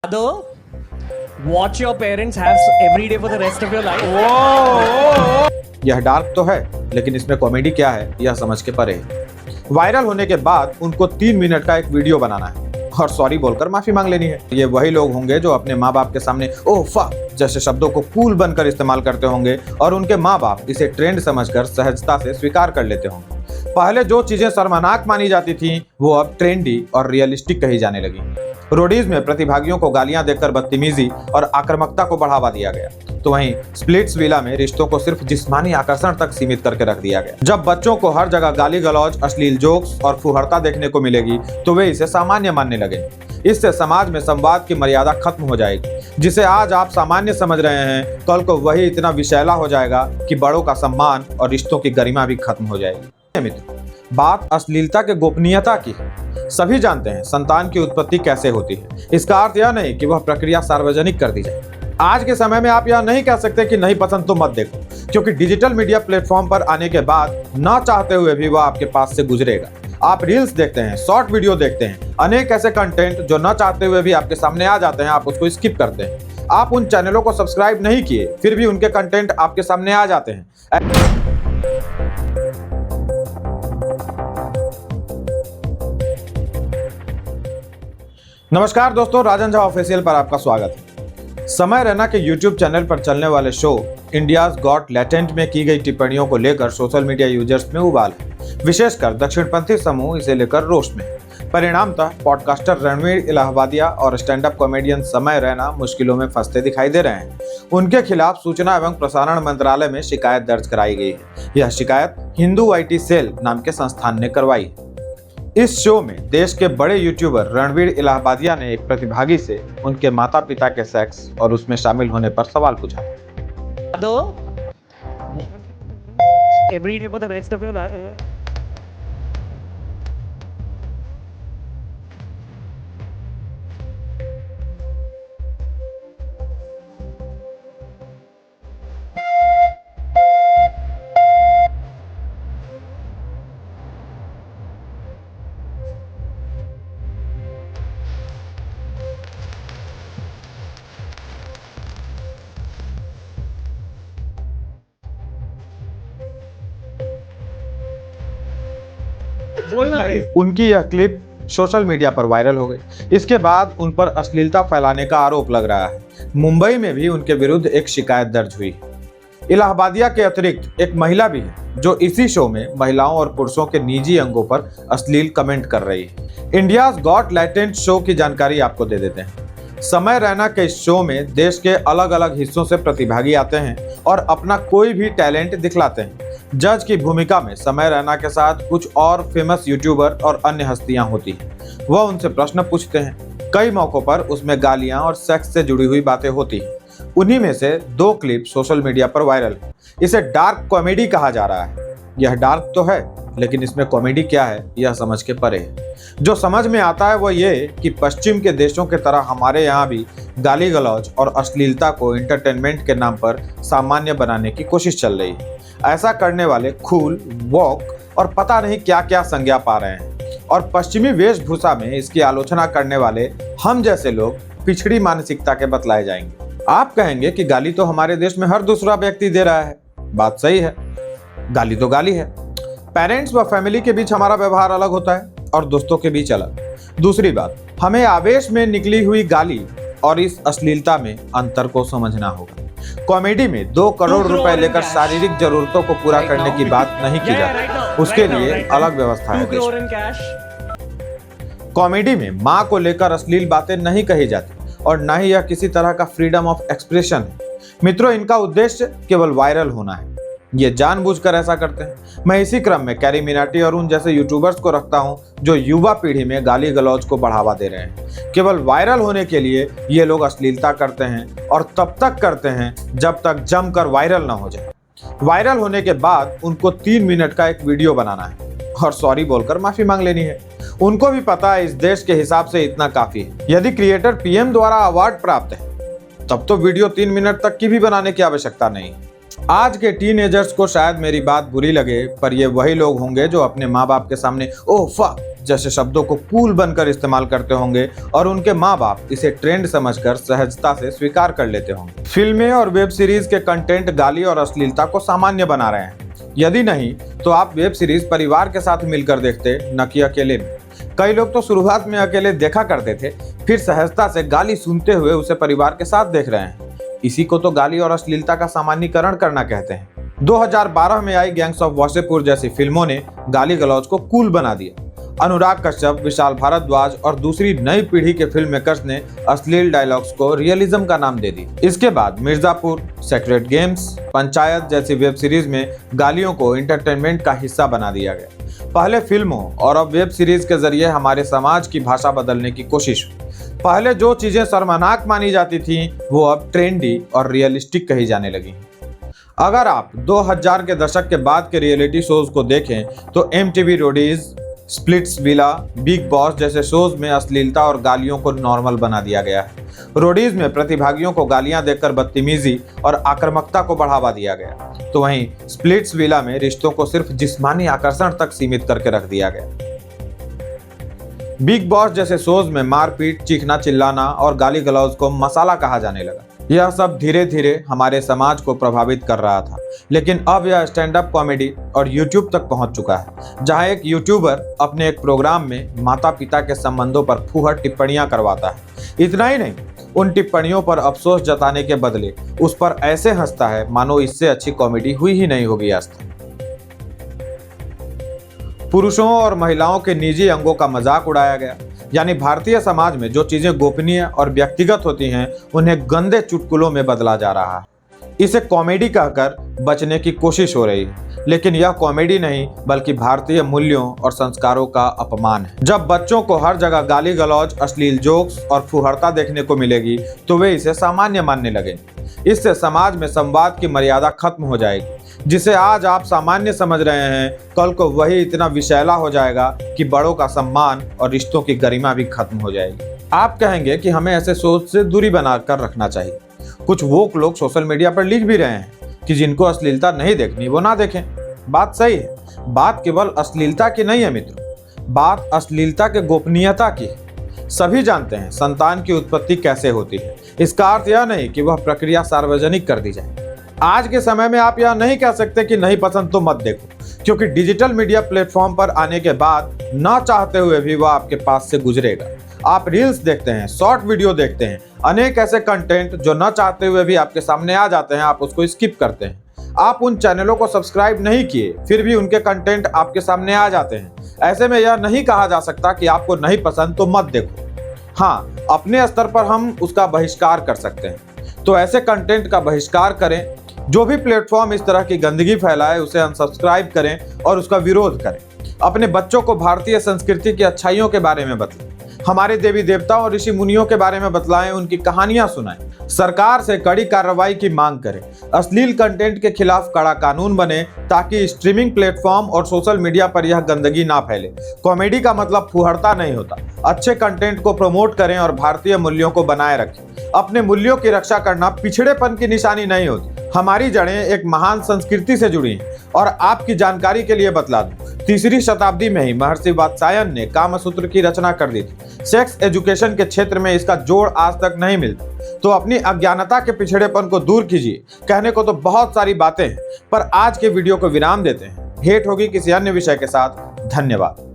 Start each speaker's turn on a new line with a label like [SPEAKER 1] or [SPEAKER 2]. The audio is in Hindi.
[SPEAKER 1] दो watch your parents have every day for the rest of your life.
[SPEAKER 2] यह डार्क तो है, लेकिन इसमें कॉमेडी क्या है यह समझ के परे है। वायरल होने के बाद उनको 3 मिनट का एक वीडियो बनाना है और सॉरी बोलकर माफी मांग लेनी है। ये वही लोग होंगे जो अपने माँ बाप के सामने ओह फक जैसे शब्दों को कूल बनकर इस्तेमाल करते होंगे और उनके माँ बाप इसे ट्रेंड समझकर सहजता से स्वीकार कर लेते होंगे। पहले जो चीजें शर्मनाक मानी जाती थी वो अब ट्रेंडी और रियलिस्टिक कही जाने लगी। रोडीज में प्रतिभागियों को गालियां देकर बदतमीजी और आक्रामकता को बढ़ावा दिया गया, तो वहीं स्प्लिट्स विला में रिश्तों को सिर्फ जिस्मानी आकर्षण तक सीमित करके रख दिया गया। जब बच्चों को हर जगह गाली गलौज, अश्लील जोक्स और फुहड़ता देखने को मिलेगी तो वे इसे सामान्य मानने लगेंगे। इससे समाज में संवाद की मर्यादा खत्म हो जाएगी। जिसे आज आप सामान्य समझ रहे हैं, कल को वही इतना विषैला हो जाएगा कि बड़ों का सम्मान और रिश्तों की गरिमा भी खत्म हो जाएगी। मित्र, बात अश्लीलता के गोपनीयता की है। सभी जानते हैं संतान की उत्पत्ति कैसे होती है। इसका अर्थ यह नहीं कि वह प्रक्रिया सार्वजनिक कर दी जाए। आज के समय में आप यह नहीं कह सकते कि नहीं पसंद तो मत देखो, क्योंकि डिजिटल मीडिया प्लेटफॉर्म पर आने के बाद ना चाहते हुए भी वह आपके पास से गुजरेगा। आप रील्स देखते हैं, शॉर्ट वीडियो देखते हैं, अनेक ऐसे कंटेंट जो न चाहते हुए भी आपके सामने आ जाते हैं, आप उसको स्किप करते हैं। आप उन चैनलों को सब्सक्राइब नहीं किए, फिर भी उनके कंटेंट आपके सामने आ जाते हैं। नमस्कार दोस्तों, राजन झा ऑफिशियल पर आपका स्वागत है। समय रैना के YouTube चैनल पर चलने वाले शो इंडियाज गॉट टैलेंट में की गई टिप्पणियों को लेकर सोशल मीडिया यूजर्स में उबाल है। विशेषकर दक्षिणपंथी समूह इसे लेकर रोष में। परिणामतः पॉडकास्टर रणवीर इलाहाबादिया और स्टैंड अप कॉमेडियन समय रैना मुश्किलों में फंसते दिखाई दे रहे हैं। उनके खिलाफ सूचना एवं प्रसारण मंत्रालय में शिकायत दर्ज कराई गई है। यह शिकायत हिंदू IT सेल नाम के संस्थान ने करवाई है। इस शो में देश के बड़े यूट्यूबर रणवीर इलाहाबादिया ने एक प्रतिभागी से उनके माता पिता के सेक्स और उसमें शामिल होने पर सवाल पूछा।
[SPEAKER 1] दो every day for the rest of your life.
[SPEAKER 2] उनकी यह क्लिप सोशल मीडिया पर वायरल हो गई। इसके बाद उन पर अश्लीलता फैलाने का आरोप लग रहा है। मुंबई में भी उनके विरुद्ध एक शिकायत दर्ज हुई। इलाहाबादिया के अतिरिक्त एक महिला भी है जो इसी शो में महिलाओं और पुरुषों के निजी अंगों पर अश्लील कमेंट कर रही है। इंडियाज गॉट टैलेंट शो की जानकारी आपको दे देते हैं। समय रैना के इस शो में देश के अलग अलग हिस्सों से प्रतिभागी आते हैं और अपना कोई भी टैलेंट दिखलाते हैं। जज की भूमिका में समय रैना के साथ कुछ और फेमस यूट्यूबर और अन्य हस्तियां होती हैं। वह उनसे प्रश्न पूछते हैं। कई मौकों पर उसमें गालियां और सेक्स से जुड़ी हुई बातें होती हैं। उन्हीं में से 2 क्लिप सोशल मीडिया पर वायरल है। इसे डार्क कॉमेडी कहा जा रहा है। यह डार्क तो है, लेकिन इसमें कॉमेडी क्या है यह समझ के परे है। जो समझ में आता है वह ये कि पश्चिम के देशों के तरह हमारे यहाँ भी गाली गलौज और अश्लीलता को एंटरटेनमेंट के नाम पर सामान्य बनाने की कोशिश चल रही है। ऐसा करने वाले खूल, वॉक और पता नहीं क्या क्या संज्ञा पा रहे हैं और पश्चिमी वेशभूषा में इसकी आलोचना करने वाले हम जैसे लोग पिछड़ी मानसिकता के बतलाए जाएंगे। आप कहेंगे कि गाली तो हमारे देश में हर दूसरा व्यक्ति दे रहा है। बात सही है, गाली तो गाली है। पेरेंट्स व फैमिली के बीच हमारा व्यवहार अलग होता है और दोस्तों के बीच अलग। दूसरी बात, हमें आवेश में निकली हुई गाली और इस अश्लीलता में अंतर को समझना होगा। कॉमेडी में 2 करोड़ रुपए लेकर शारीरिक जरूरतों को पूरा करने की बात नहीं की जाती। उसके लिए अलग व्यवस्था है। कॉमेडी में माँ को लेकर अश्लील बातें नहीं कही जाती और न ही यह किसी तरह का फ्रीडम ऑफ एक्सप्रेशन है। मित्रों, इनका उद्देश्य केवल वायरल होना है। ये जानबूझकर ऐसा करते हैं। मैं इसी क्रम में कैरी मिनाटी और उन जैसे यूट्यूबर्स को रखता हूं जो युवा पीढ़ी में गाली गलौज को बढ़ावा दे रहे हैं। केवल वायरल होने के लिए ये लोग अश्लीलता करते हैं और तब तक करते हैं जब तक जमकर वायरल ना हो जाए। वायरल होने के बाद उनको 3 मिनट का एक वीडियो बनाना है और सॉरी बोलकर माफी मांग लेनी है। उनको भी पता है इस देश के हिसाब से इतना काफी है। यदि क्रिएटर PM द्वारा अवार्ड प्राप्त है तब तो वीडियो 3 मिनट तक की भी बनाने की आवश्यकता नहीं। आज के टीनेजर्स को शायद मेरी बात बुरी लगे, पर ये वही लोग होंगे जो अपने माँ बाप के सामने ओह फक जैसे शब्दों को कूल बनकर इस्तेमाल करते होंगे और उनके माँ बाप इसे ट्रेंड समझकर सहजता से स्वीकार कर लेते होंगे। फिल्में और वेब सीरीज के कंटेंट गाली और अश्लीलता को सामान्य बना रहे हैं। यदि नहीं तो आप वेब सीरीज परिवार के साथ मिलकर देखते, न कि अकेले में। कई लोग तो शुरुआत में अकेले देखा करते थे, फिर सहजता से गाली सुनते हुए उसे परिवार के साथ देख रहे हैं। इसी को तो गाली और अश्लीलता का सामान्यीकरण करना कहते हैं। 2012 में आई गैंग्स ऑफ वासेपुर जैसी फिल्मों ने गाली गलौज को कूल बना दिया। अनुराग कश्यप, विशाल भारद्वाज और दूसरी नई पीढ़ी के फिल्म मेकर्स ने अश्लील डायलॉग्स को रियलिज्म का नाम दे दी। इसके बाद मिर्जापुर, सेक्रेट गेम्स, पंचायत जैसी वेब सीरीज में गालियों को एंटरटेनमेंट का हिस्सा बना दिया गया। पहले फिल्मों और अब वेब सीरीज के जरिए हमारे समाज की भाषा बदलने की कोशिश हुई। पहले जो चीजें शर्मनाक मानी जाती थी वो अब ट्रेंडी और रियलिस्टिक कही जाने लगी। अगर आप 2000 के दशक के बाद के रियलिटी शोज को देखें तो MTV Roadies, splits villa, big boss जैसे शोज में अश्लीलता और गालियों को नॉर्मल बना दिया गया है। रोडीज में प्रतिभागियों को गालियां देकर बदतमीजी और आक्रामकता को बढ़ावा दिया गया, तो वहीं स्प्लिट्स विला में रिश्तों को सिर्फ जिस्मानी आकर्षण तक सीमित करके रख दिया गया। बिग बॉस जैसे शोज में मारपीट, चीखना, चिल्लाना और गाली गलौज को मसाला कहा जाने लगा। यह सब धीरे धीरे हमारे समाज को प्रभावित कर रहा था, लेकिन अब यह स्टैंड अप कॉमेडी और YouTube तक पहुंच चुका है, जहां एक यूट्यूबर अपने एक प्रोग्राम में माता पिता के संबंधों पर फूहड़ टिप्पणियां करवाता है। इतना ही नहीं, उन टिप्पणियों पर अफसोस जताने के बदले उस पर ऐसे हंसता है मानो इससे अच्छी कॉमेडी हुई ही नहीं होगी आज तक। पुरुषों और महिलाओं के निजी अंगों का मजाक उड़ाया गया, यानी भारतीय समाज में जो चीजें गोपनीय और व्यक्तिगत होती हैं उन्हें गंदे चुटकुलों में बदला जा रहा है। इसे कॉमेडी कहकर बचने की कोशिश हो रही है, लेकिन यह कॉमेडी नहीं बल्कि भारतीय मूल्यों और संस्कारों का अपमान है। जब बच्चों को हर जगह गाली गलौज, अश्लील जोक्स और फुहड़ता देखने को मिलेगी तो वे इसे सामान्य मानने लगेंगे। इससे समाज में संवाद की मर्यादा खत्म हो जाएगी। जिसे आज आप सामान्य समझ रहे हैं, कल को वही इतना विषैला हो जाएगा कि बड़ों का सम्मान और रिश्तों की गरिमा भी खत्म हो जाएगी। आप कहेंगे कि हमें ऐसे सोच से दूरी बनाकर रखना चाहिए। कुछ वोक लोग सोशल मीडिया पर लिख भी रहे हैं कि जिनको अश्लीलता नहीं देखनी वो ना देखें। बात सही है, बात केवल अश्लीलता की नहीं है मित्रों, बात अश्लीलता के गोपनीयता की है। सभी जानते हैं संतान की उत्पत्ति कैसे होती है। इसका अर्थ यह नहीं कि वह प्रक्रिया सार्वजनिक कर दी जाए। आज के समय में आप यह नहीं कह सकते कि नहीं पसंद तो मत देखो, क्योंकि डिजिटल मीडिया प्लेटफॉर्म पर आने के बाद ना चाहते हुए भी वह आपके पास से गुजरेगा। आप रील्स देखते हैं, शॉर्ट वीडियो देखते हैं, अनेक ऐसे कंटेंट जो ना चाहते हुए भी आपके सामने आ जाते हैं, आप उसको स्किप करते हैं। आप उन चैनलों को सब्सक्राइब नहीं किए, फिर भी उनके कंटेंट आपके सामने आ जाते हैं। ऐसे में यह नहीं कहा जा सकता कि आपको नहीं पसंद तो मत देखो। हाँ, अपने स्तर पर हम उसका बहिष्कार कर सकते हैं, तो ऐसे कंटेंट का बहिष्कार करें। जो भी प्लेटफॉर्म इस तरह की गंदगी फैलाए उसे अनसब्सक्राइब करें और उसका विरोध करें। अपने बच्चों को भारतीय संस्कृति की अच्छाइयों के बारे में बताएं, हमारे देवी देवताओं और ऋषि मुनियों के बारे में बतलाएं, उनकी कहानियां सुनाएं। सरकार से कड़ी कार्रवाई की मांग करें। अश्लील कंटेंट के खिलाफ कड़ा कानून बने ताकि स्ट्रीमिंग प्लेटफॉर्म और सोशल मीडिया पर यह गंदगी ना फैले। कॉमेडी का मतलब फुहड़ता नहीं होता। अच्छे कंटेंट को प्रमोट करें और भारतीय मूल्यों को बनाए रखें। अपने मूल्यों की रक्षा करना पिछड़ेपन की निशानी नहीं होती। हमारी जड़ें एक महान संस्कृति से जुड़ी हैं। और आपकी जानकारी के लिए बतला दूं, 3री शताब्दी में ही महर्षि वात्स्यायन ने कामसूत्र की रचना कर दी थी। सेक्स एजुकेशन के क्षेत्र में इसका जोड़ आज तक नहीं मिलता। तो अपनी अज्ञानता के पिछड़ेपन को दूर कीजिए। कहने को तो बहुत सारी बातें हैं, पर आज के वीडियो को विराम देते हैं। भेंट होगी किसी अन्य विषय के साथ। धन्यवाद।